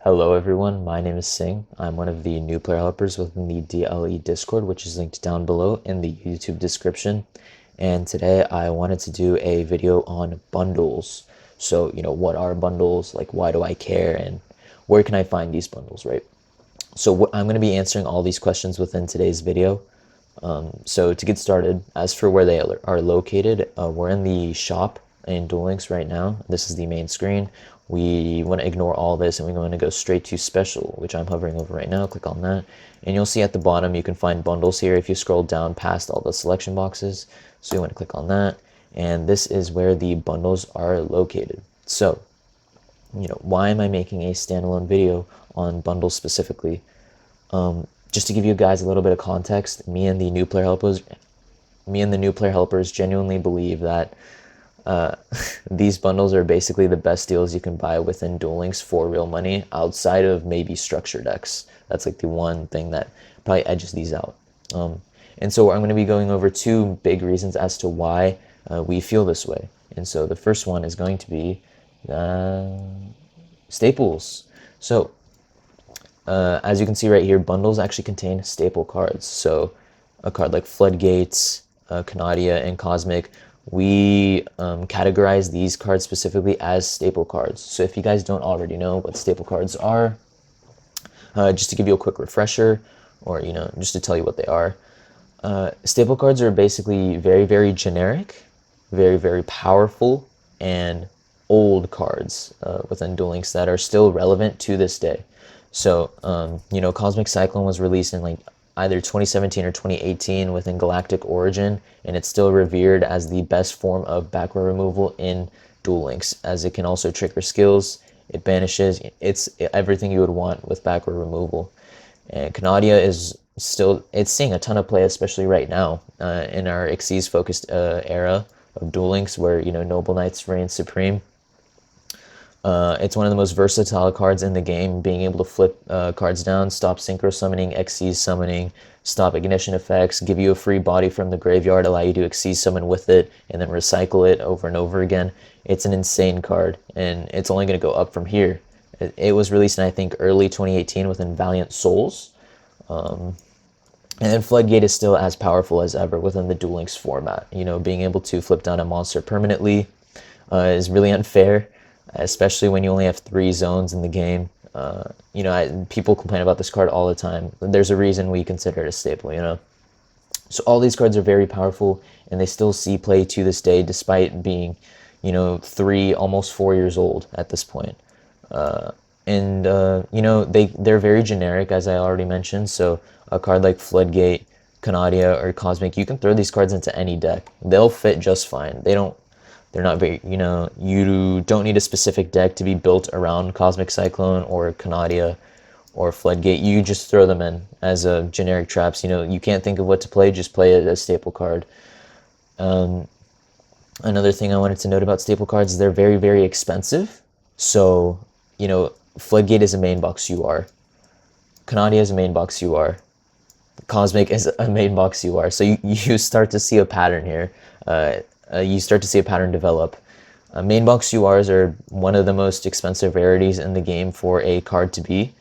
Hello everyone, my name is Singh. I'm one of the new player helpers within the DLE Discord, which is linked down below in the YouTube description. And today I wanted to do a video on bundles. So, what are bundles? Like, why do I care? And where can I find these bundles, right? So I'm going to be answering all these questions within today's video. So to get started, as for where they are located, we're in the shop in Duel Links right now. This is the main screen. We want to ignore all this and we want to go straight to special, which I'm hovering over right now. Click on that and you'll see at the bottom you can find bundles here if you scroll down past all the selection boxes. So you want to click on that, and this is where the bundles are located. So why am I making a standalone video on bundles specifically? Just to give you guys a little bit of context, me and the new player helpers genuinely believe that these bundles are basically the best deals you can buy within Duel Links for real money, outside of maybe structure decks. That's like the one thing that probably edges these out. And so I'm going to be going over two big reasons as to why we feel this way. And so the first one is going to be staples. So as you can see right here, bundles actually contain staple cards. So a card like Floodgates, Canadia, and Cosmic, we categorize these cards specifically as staple cards. So if you guys don't already know what staple cards are, just to give you a quick refresher, or just to tell you what they are, staple cards are basically very, very generic, very, very powerful, and old cards within Duel Links that are still relevant to this day. So, Cosmic Cyclone was released in like either 2017 or 2018 within Galactic Origin, and it's still revered as the best form of backward removal in Duel Links, as it can also trigger skills, it banishes, it's everything you would want with backward removal. And Canadia is still, it's seeing a ton of play, especially right now in our Xyz focused era of Duel Links, where Noble Knights reign supreme. It's one of the most versatile cards in the game, being able to flip cards down, stop synchro summoning, Xyz summoning, stop ignition effects, give you a free body from the graveyard, allow you to Xyz summon with it, and then recycle it over and over again. It's an insane card, and it's only going to go up from here. It was released in, I think, early 2018 within Valiant Souls. And then Floodgate is still as powerful as ever within the Duel Links format. Being able to flip down a monster permanently is really unfair, especially when you only have 3 zones in the game. People complain about this card all the time. There's a reason we consider it a staple, So all these cards are very powerful, and they still see play to this day, despite being, 3, almost 4 years old at this point. They're very generic, as I already mentioned. So a card like Floodgate, Canadia, or Cosmic, you can throw these cards into any deck. They'll fit just fine. They're not very, you don't need a specific deck to be built around Cosmic Cyclone or Canadia or Floodgate. You just throw them in as a generic traps. You can't think of what to play, just play it as staple card. Another thing I wanted to note about staple cards is they're very, very expensive. So, Floodgate is a main box UR. Canadia is a main box UR. Cosmic is a main box UR. So you start to see a pattern here. You start to see a pattern develop. Main box URs are one of the most expensive rarities in the game for a card to be.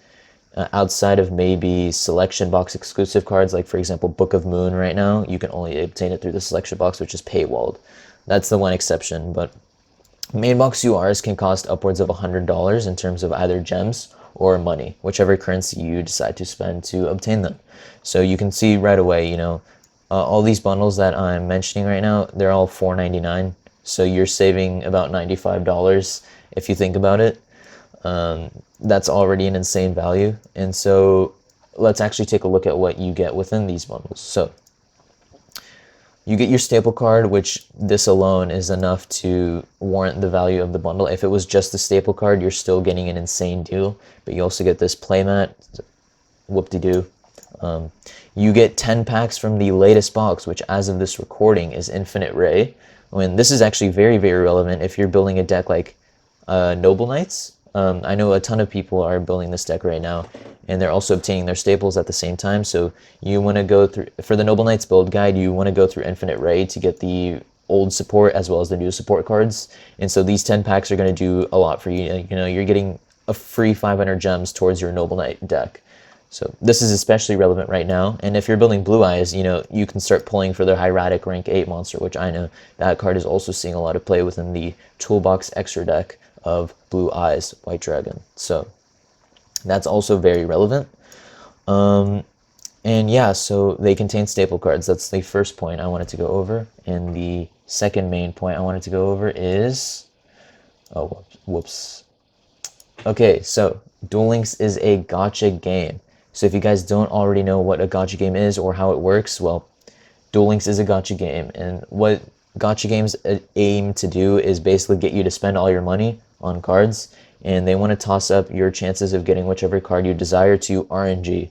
Outside of maybe selection box exclusive cards, like for example Book of Moon right now, you can only obtain it through the selection box, which is paywalled. That's the one exception, but main box URs can cost upwards of $100 in terms of either gems or money, whichever currency you decide to spend to obtain them. So you can see right away, all these bundles that I'm mentioning right now, they're all $4.99. So you're saving about $95 if you think about it. That's already an insane value. And so let's actually take a look at what you get within these bundles. So you get your staple card, which this alone is enough to warrant the value of the bundle. If it was just the staple card, you're still getting an insane deal. But you also get this playmat, whoop-de-doo. You get 10 packs from the latest box, which as of this recording is Infinite Ray. This is actually very, very relevant if you're building a deck like Noble Knights. I know a ton of people are building this deck right now, and they're also obtaining their staples at the same time. So you want to go through, for the Noble Knights build guide, you want to go through Infinite Ray to get the old support as well as the new support cards. And so these 10 packs are going to do a lot for you. You're getting a free 500 gems towards your Noble Knight deck. So this is especially relevant right now. And if you're building Blue Eyes, you know, you can start pulling for their Hieratic rank 8 monster, which I know that card is also seeing a lot of play within the Toolbox Extra deck of Blue Eyes White Dragon. So that's also very relevant. And yeah, so they contain staple cards. That's the first point I wanted to go over. And the second main point I wanted to go over is... Oh, whoops. Okay, so Duel Links is a gacha game. So if you guys don't already know what a gacha game is or how it works, well, Duel Links is a gacha game. And what gacha games aim to do is basically get you to spend all your money on cards. And they want to toss up your chances of getting whichever card you desire to RNG.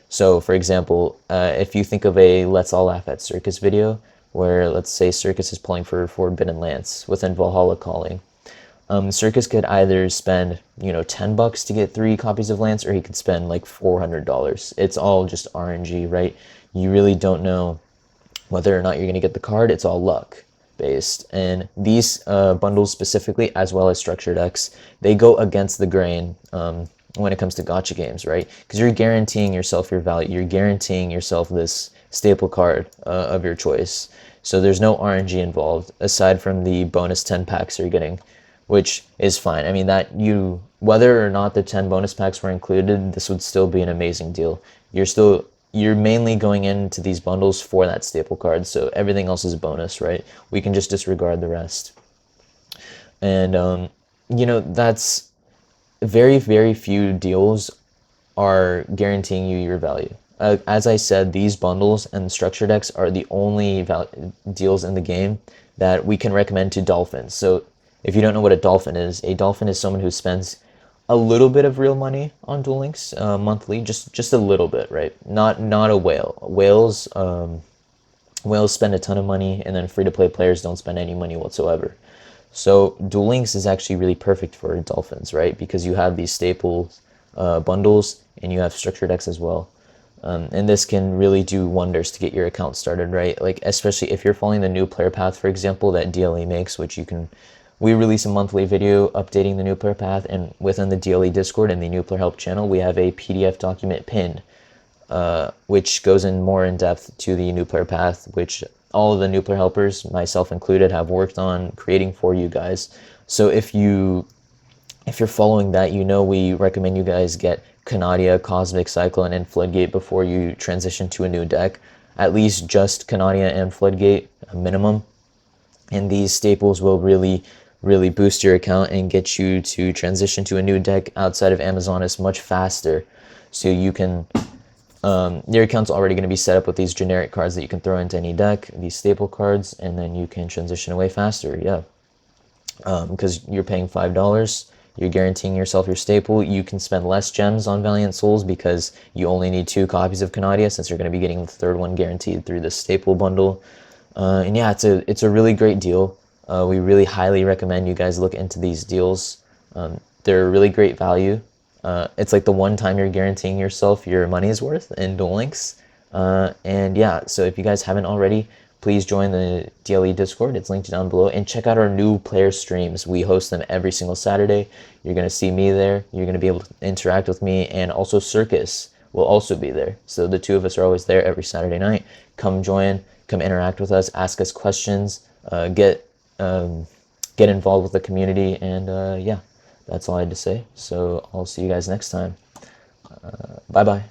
So, for example, if you think of a Let's All Laugh at Circus video, where let's say Circus is pulling for Forbidden Lance within Valhalla Calling, Circus could either spend, you know, $10 to get 3 copies of Lance, or he could spend like $400. It's all just RNG, right? You really don't know whether or not you're going to get the card. It's all luck based. And these bundles specifically, as well as structured decks, they go against the grain when it comes to gacha games, right? Because you're guaranteeing yourself your value. You're guaranteeing yourself this staple card of your choice. So there's no RNG involved, aside from the bonus 10 packs you're getting, which is fine. I mean, that you, whether or not the 10 bonus packs were included, this would still be an amazing deal. You're mainly going into these bundles for that staple card, so everything else is a bonus, right? We can just disregard the rest. And, you know, that's very, very few deals are guaranteeing you your value. As I said, these bundles and structure decks are the only deals in the game that we can recommend to dolphins. So if you don't know what a dolphin is someone who spends a little bit of real money on Duel Links monthly, just a little bit, right? Not a whale. Whales spend a ton of money, and then free-to-play players don't spend any money whatsoever. So Duel Links is actually really perfect for dolphins, right? Because you have these staple bundles, and you have structure decks as well. And this can really do wonders to get your account started, right? Like, especially if you're following the new player path, for example, that DLE makes, which you can... We release a monthly video updating the new player path, and within the DLE Discord and the new player help channel, we have a PDF document pinned, which goes in more in depth to the new player path, which all of the new player helpers, myself included, have worked on creating for you guys. So if you're following that, you know we recommend you guys get Canadia, Cosmic, Cyclone, and Floodgate before you transition to a new deck. At least just Canadia and Floodgate, a minimum. And these staples will really boost your account and get you to transition to a new deck outside of Amazonas much faster. So you can, your account's already going to be set up with these generic cards that you can throw into any deck, these staple cards, and then you can transition away faster, yeah. Because you're paying $5, you're guaranteeing yourself your staple. You can spend less gems on Valiant Souls because you only need 2 copies of Canadia, since you're going to be getting the 3rd one guaranteed through the staple bundle. And yeah, it's a really great deal. We really highly recommend you guys look into these deals. They're a really great value. It's like the one time you're guaranteeing yourself your money's worth in Duel Links. And yeah, so if you guys haven't already, please join the DLE Discord. It's linked down below. And check out our new player streams. We host them every single Saturday. You're going to see me there. You're going to be able to interact with me. And also Circus will also be there. So the 2 of us are always there every Saturday night. Come join. Come interact with us. Ask us questions. Get involved with the community. And yeah, that's all I had to say. So I'll see you guys next time. Bye-bye.